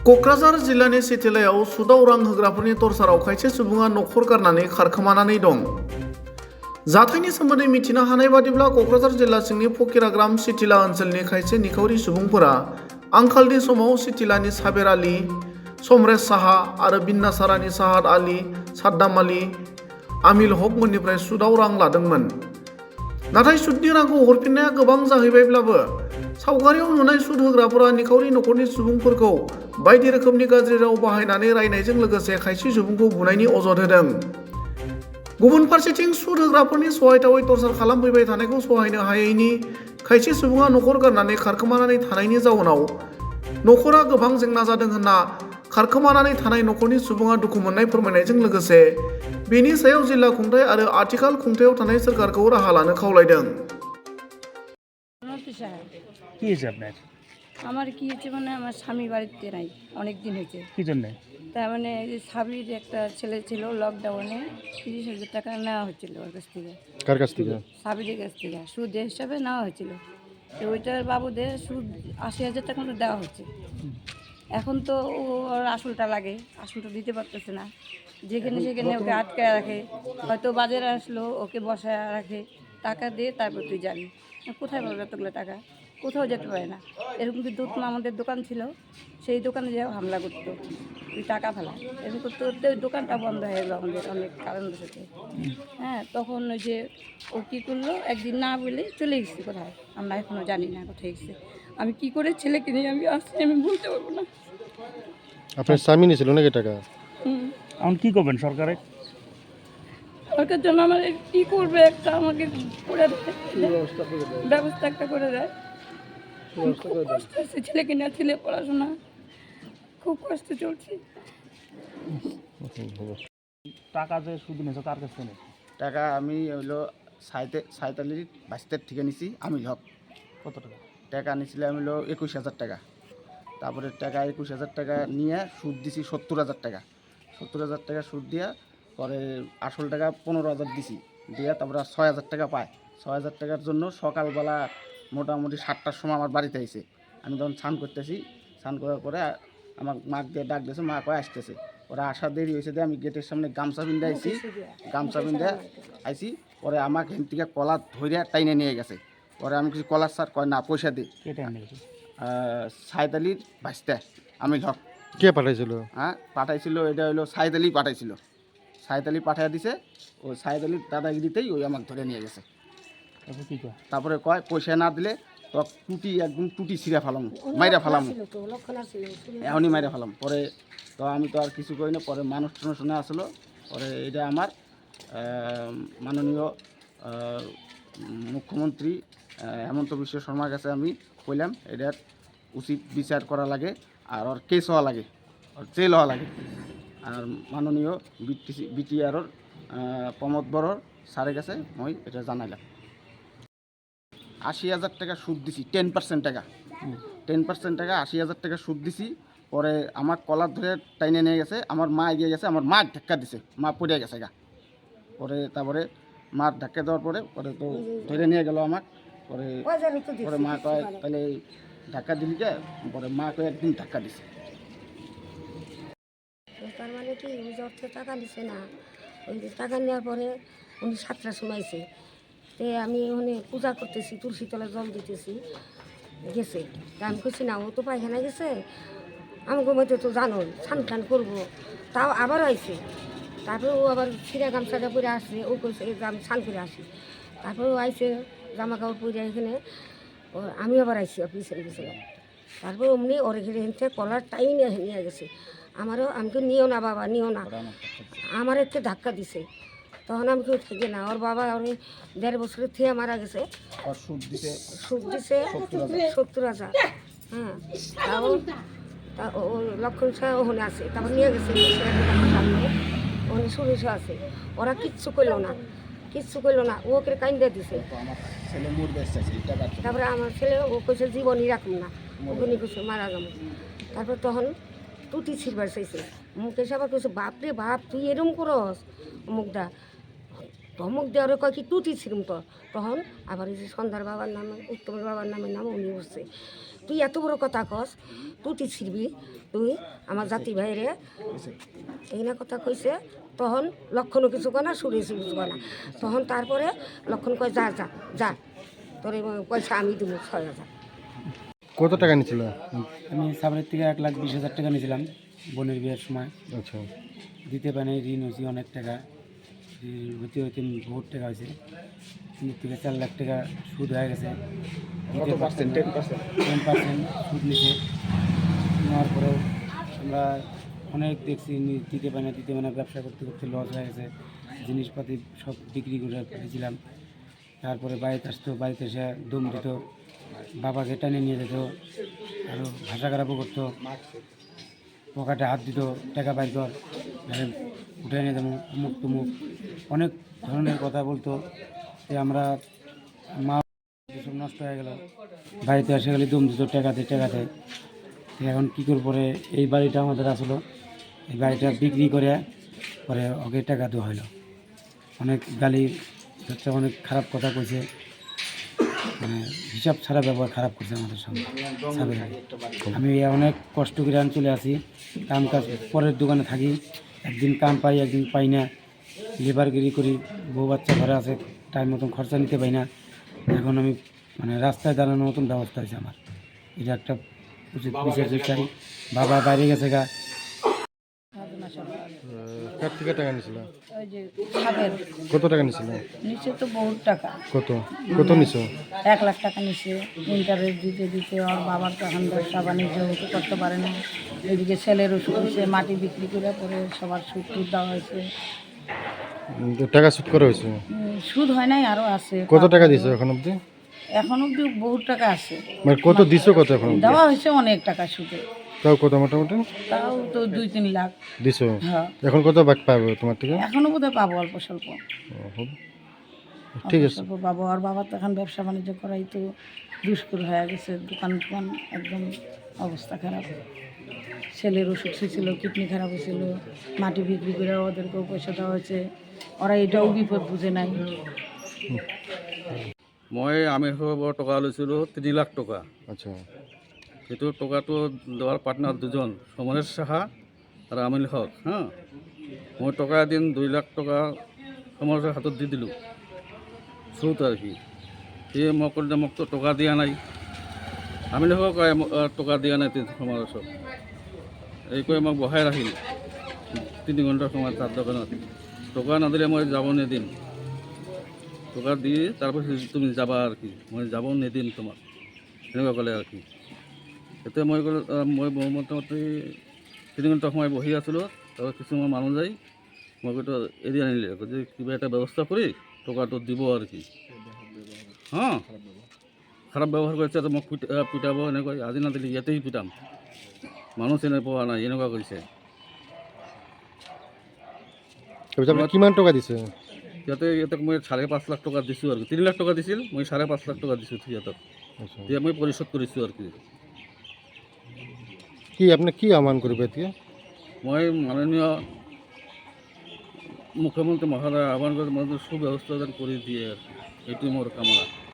क'क्राझार जिल्लानि सिथिलायाव सुदाव रां होग्राफोरनि टर्चाराव खायसे सुबुङा न'खर गारनानै खारखोमानानै दं। जाथायनि सोमोन्दै मिथिनो हानाय बादिब्ला क'क्राझार जिल्ला सिंनि फकिराग्राम सिथिला ओनसोलनि खायसे निखावरि सुबुंफोरा आंखालनि समाव सिथिलानि साबेर आली, समरेश साहा आरो बिन्नासारानि साहाद आली, साद्दाम आली, आमिल हक मोननिफ्राय सुदाव रां लादोंमोन। नाथाय सुदनि रांखौ हरफिननाया गोबां जाहैबायब्लाबो सावगारियाव नुनाय सुद होग्राफोरा निखावरि न'खरनि सुबुंफोरखौ बायदि रोखोमनि गाज्रि राव बाहायनानै रायनायजों लोगोसे खायसे सुबुंखौ बुनायनि अजद होदों। गुबुन फारसेथिं सुद होग्राफोरनि सहायथावै टर्चार खालामफैबाय थानायखौ सहायनो हायैनि खायसे सुबुङा न'खर गारनानै खारखोमानानै थानायनि जाउनाव न'खरा गोबां जेंना जादों होनना खारखोमानानै थानाय न'खरनि सुबुङा दुखु मोननाय फोरमायनायजों लोगोसे बेनि सायाव जिल्ला खुंथाय आरो आथिखाल खुंथायाव थानाय सोरखारखौ राहा लानो खावलायदों। কি হয়েছে আপনার? আমার কি হয়েছে মানে আমার স্বামী বাড়িতে নাই, অনেক দিন হয়েছে। কি জন্য? তার মানে এই যে স্বামীর একটা ছেলে ছিল, লকডাউনে 30,000 টাকা নেওয়া হয়েছিল ওর কাছ থেকে। কার কাছ থেকে? স্বামীর কাছ থেকে সুদ হিসাবে নেওয়া হয়েছিল। তো ওইটার বাবদে সুদ 80,000 টাকা মতো দেওয়া হচ্ছে। এখন তো ওর আসলটা লাগে, আসলটা দিতে পারতেছে না। যেখানে সেখানে ওকে আটকায় রাখে, হয়তো বাজারে আসলো ওকে বসায় রাখে, টাকা দিয়ে তারপর তুই যাবি। কোথায় পাবে এতগুলো টাকা? কোথাও যেতে পারে না। এরকম কিন্তু আমাদের দোকান ছিল, সেই দোকানে যেও হামলা করতো, তুই টাকা ফেলা, এরকম করতে করতে ওই দোকানটা বন্ধ হয়ে গেলো আমাদের অনেক কারণবশত। হ্যাঁ, তখন ওই যে ও কী করলো, একদিন না বলে চলে গেছে কোথায়, আমরা এখনও জানি না কোথায় গেছে। আমি কী করে ছেলেকে নিয়ে আমি আসছি আমি বলতে পারবো না। আপনার স্বামী নিয়েছিল নাকি টাকা? এখন কি করবেন সরকারে? সরকার জন্য আমার কী করবে, একটা আমাকে করে দেয়, ব্যবস্থা একটা করে দেয়। খুব কষ্ট হচ্ছে ছেলেকে নিয়ে, ছেলে পড়াশোনা খুব কষ্ট চলছে। টাকা যে সুদ নিয়েছে কার কাছ থেকে নিয়েছে? টাকা আমি হইলো সাঁইতালির বাস্তের থেকে নিছি আমিল হক। কত টাকা? টাকা নিয়েছিলাম হইলো 21,000 টাকা। তারপরে টাকা 21,000 টাকা নিয়ে সুদ দিছি 70,000 টাকা। 70,000 টাকা সুদ দিয়া পরে আসল টাকা 15,000 দিছি, দিয়া তারপরে 6,000 টাকা পায়। 6,000 টাকার জন্য সকালবেলা মোটামুটি 7টার সময় আমার বাড়িতে আইছে। আমি তখন স্নান করতেছি, স্নান করার পরে আমার মা দিয়ে ডাক দিয়েছে, মা কয়ে আসতেছে। ওরা আসা দেরি হয়েছে দিয়ে আমি গেটের সামনে গামছা বিন্দা আইছি, গামছা বিন্দা আইছি। পরে আমাকে হেন থেকে কলার ধরিয়া টাইনে নিয়ে গেছে। পরে আমি কিছু কলার স্যার কয় না পয়সা দিই। কেটে এনে গেছে। সাইদালির বাস্তা আমিল হক। কে পাঠাইছিল? হ্যাঁ, পাঠাইছিল, এটা হলো সাইদালি পাঠাইছিল। সাইদালি পাঠিয়ে দিছে, ওই সাইদালির দাদাগিরিতেই ওই আমাকে ধরে নিয়ে গেছে। তারপর কী কয়? তারপরে কয় পয়সা না দিলে তো টুটি একদম টুটি ছিঁড়া ফেলাম, মাইরা ফেলাম, এখনই মাইরা ফেলাম। পরে তো আমি তো আর কিছু করি না। পরে মানুষ শুনে আসলো। পরে এটা আমার মাননীয় মুখ্যমন্ত্রী হেমন্ত বিশ্ব শর্মার কাছে আমি কইলাম এটার উচিত বিচার করা লাগে, আর ওর কেস হওয়া লাগে, ওর জেল হওয়া লাগে। আর মাননীয় বিটিআরর প্রমোদ বড়র স্যারের কাছে মই এটা জানাইলাম। 80,000 টাকা সুদ দিছি, 10% টাকা, 10% টাকা 80,000 টাকা সুদ দিছি। পরে আমার কলার ধরে টাইনে নিয়ে গেছে, আমার মা এগিয়ে গেছে, আমার মা ধাক্কা দিছে, মা পড়ে গেছে গা। পরে তারপরে মার ধাক্কা দেওয়ার পরে পরে তো ধরে নিয়ে গেল আমার। পরে পরে মা কয় তাহলে ধাক্কা দিলি কে? পরে মা কয়ে একদিন ধাক্কা দিছে। তার মানে কি ওই যে অর্থ টাকা দিছে না, ওই যে টাকা নেওয়ার পরে উনি 7টার সময় এসে তে আমি ওখানে পূজা করতেছি, তুলসী তলে জল দিতেছি, গেছে। তা আমি করছি না, ও তো পায়খানা গেছে, আমি ঘুমাইতে তো জানো স্নান টান করবো, তাও আবার আইসে। তারপরে ও আবার ছিঁড়া গামছাটা পরে আসছে, ও কইছে যে আমি স্নান করে আসি। তারপরে ও আইসে জামা কাপড় পরে এখানে, আমি আবার আইসি পিছনে পিছনে। তারপরে অমনি ওর ঘিরে হেনতে কলার টাইম নিয়ে গেছে। আমারও আমি তো নিও না বাবা, নিও না, আমার একটু ধাক্কা দিছে। তখন আমি কেউ থেকে না, ওর বাবা ওর 1.5 বছরের থেকে মারা গেছে। সুদ দিছে 70,000। হ্যাঁ, তাও ও লক্ষণ সাহেব ওখানে আছে, তারপর নিয়ে গেছে ওখানে সুরেশ আছে। ওরা কিচ্ছু করলো না, কিচ্ছু করলো না, ওকে কাইন্দা দিছে। তারপরে আমার ছেলে ও কইছে জীবনই রাখুন না, ওকে নিয়ে কইছে মারা যাবো। তারপর তখন টুটি ছিড়বার চাইছে, মুখে আবার কইছে বাপরে বাপ তুই এরম করস, মুখটা ধমক দেওয়ারে কয় কি টুটি ছিড়ুম তো। তখন আবার এই যে সন্ধ্যার বাবার নামে, উত্তমের বাবার নামে উনি উঠছে। তুই এত বড় কথা কস তুই ছিড়বি তুই আমার জাতি ভাইরে এই না কথা কইছে। তখন লক্ষণও কিছু কয় না, সুরেশও কিছু কয় না। তখন তারপরে লক্ষণ কয় যা যা যা তোর পয়সা আমি দেবো 6,000। কত টাকা নিয়েছিল? আমি সাবরের থেকে 1,20,000 টাকা নিয়েছিলাম বোনের বিয়ের সময়। আচ্ছা, দিতে পারি ঋণ হয়েছি অনেক টাকা, হইতে হইতে বহুত টাকা হয়েছে। 3 থেকে 4 লাখ টাকা সুদ হয়ে গেছে। দিতে পারছেন 10% সুদ নিছে। নেওয়ার পরেও আমরা অনেক দেখছি দিতে পারি না, ব্যবসা করতে করতে লস হয়ে গেছে। জিনিসপাতি সব বিক্রি করে ফেলেছিলাম। তারপরে বাড়িতে আসতো, বাড়িতে এসে দম দিত, বাবাকে টেনে নিয়ে যেত, আরও ভাষা খারাপও করতো, পকেটে হাত দিত, টাকা বাইর কর, উঠে নিয়ে দেবো, অমুক তমুক অনেক ধরনের কথা বলতো। আমরা মা সব নষ্ট হয়ে গেল, বাড়িতে এসে গেলে দম দিত, টাকাতে। এখন কী করে পরে এই বাড়িটা আমাদের আসলো, এই বাড়িটা বিক্রি করে পরে ওকে টাকা দেওয়া হলো। অনেক গালি হচ্ছে, অনেক খারাপ কথা কইছে, মানে হিসাব ছাড়া ব্যবহার খারাপ করছে আমাদের সঙ্গে। আমি অনেক কষ্ট করে আমি চলে আসি, কাম কাজ পরের দোকানে থাকি, একদিন কাম পাই একদিন পাই না, লেবারগিরি করি, বউ বাচ্চা ঘরে আছে, টাইম মতন খরচা নিতে পাই না। এখন আমি মানে রাস্তায় দাঁড়ানোর মতন ব্যবস্থা হয়েছে আমার। এটা একটা উচিত বিচার চাই। বাবা বাইরে গেছে গা। কার থেকে টাকা নিয়েছিল? ওই যে খাবের কত টাকা নিয়েছিল? নিচে তো বহুত টাকা, কত কত নিছো? 1 লাখ টাকা নিচে। ইন্টারেস্ট দিতে দিতে ওর বাবার তো এখন ব্যবসা বাণিজ্য হতে করতে পারে না। এদিকে ছেলের ওষুধ হয়েছে, মাটি বিক্রি করে পরে সবার সুদ টুদ দেওয়া হয়েছে। টাকা সুদ করা হয়েছে? সুদ হয় নাই, আরও আছে। কত টাকা দিছো এখন অবধি? এখন অব্দি বহুত টাকা আছে, মানে কত দিছো কত এখন অবধি? দেওয়া হয়েছে অনেক টাকা সুদে। তাও কত মোটামুটি তাও তো 2-3 লাখ। দিছো? হ্যাঁ, এখন কত বাকি পাবে তোমার থেকে? এখনো বোধহয় পাবো অল্প স্বল্প। ঠিক অল্প আছে। স্বল্প পাবো। আর বাবার তো এখন ব্যবসা বাণিজ্য করাই তো দুষ্কর হয়ে গেছে, দোকান একদম অবস্থা খারাপ। ছেলের ওষুধ ছিল, কিডনি খারাপ হয়েছিল, মাটি বিক্রি করে ওদেরকেও পয়সা দেওয়া হয়েছে। ওরা এটাও বিপদ বুঝে নাই। মই আমিৰ পৰা টকা লৈছিলোঁ 3 লাখ টকা। আচ্ছা, সেইটো টকাটো দেওয়ার পার্টনার দুজন, সমরেশ সাহা আর আমিল হক। হ্যাঁ, মই টকা এদিন 2 লাখ টকা সমরেশৰ হাতত দি দিলোঁ, চুত আর কি। সি মোক ক'লে মোক তো টকা দিয়া নাই, আমিল হক টকা দিয়া নাই সমরেশক। এই কৈ মোক বহাই ৰাখিল 3 ঘণ্টাৰ সময় তার দোকানত। টকা নাদিলে মই যাব নিদিম, টকা দি তারপর তুমি যাবা আর কি, মই যাব নিদিম তোমাক, এনেকুৱা ক'লে আর কি। এতিয়া মই ক'লো মই মোটামুটি 3 ঘণ্টা সময় বহি আছিলোঁ। তাৰপৰা কিছুমান মানুহ যাই মই কৈতো এৰি আনিলে, যে কিবা এটা ব্যৱস্থা কৰি টকাটো দিব আৰু কি। হ্যাঁ, খারাপ ব্যবহার কৰিছে, মোক পিটাব এনেকৈ। আজি নাদিলে ইয়াতেই পিটাম, মানুহ চিনি পোৱা নাই, এনেকুৱা কৰিছে। কিমান টকা দিছে? সিহঁতক মই 5.5 লাখ টকা দিছোঁ আৰু 3 লাখ টকা দিছিল, মই 5.5 লাখ টকা দিছোঁ সিহঁতক। এতিয়া মই পৰিশোধ কৰিছোঁ আৰু কি। কি আপনি কি আহ্বান করবে এতিয়া? মই মাননীয় মুখ্যমন্ত্ৰী মহোদয় আহ্বান কৰি মই সুব্যৱস্থা যেন কৰি দিয়ে আৰু কি, এইটোৱে মোৰ কামনা।